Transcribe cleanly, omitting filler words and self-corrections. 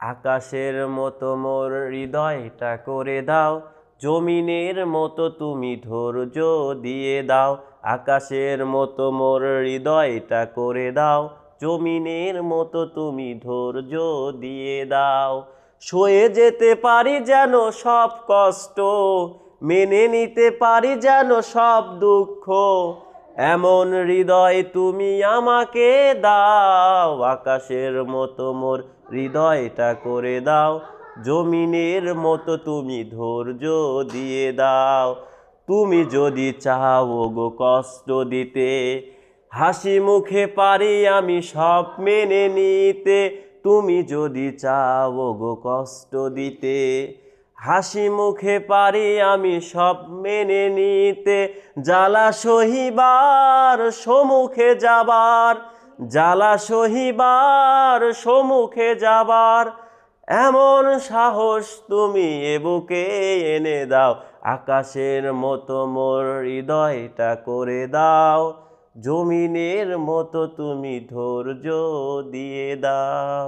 আকাশের মতো মোর হৃদয়টা করে দাও, জমিনের মতো তুমি ধৈর্য দিয়ে দাও। আকাশের মতো মোর হৃদয়টা করে দাও, জমিনের মতো তুমি ধৈর্য দিয়ে দাও। সয়ে যেতে পারি যেন সব কষ্ট, মেনে নিতে পারি যেন সব দুঃখ, এমন হৃদয় তুমি আমাকে দাও। আকাশের মতো মোর হৃদয়টা করে দাও, জমিনের মতো তুমি ধৈর্য দিয়ে দাও। তুমি যদি চাও গো কষ্ট দিতে, হাসি মুখে পারি আমি সব মেনে নিতে। তুমি যদি চাও গো কষ্ট দিতে, হাসি মুখে পারি আমি সব মেনে নিতে। জ্বালা সহিবার সম্মুখে যাবার, জ্বালা সহিবার সম্মুখে যাবার, এমন সাহস তুমি এ বুকে এনে দাও। আকাশের মতো মোর হৃদয়টা করে দাও, জমিনের মতো তুমি ধৈর্য দিয়ে দাও।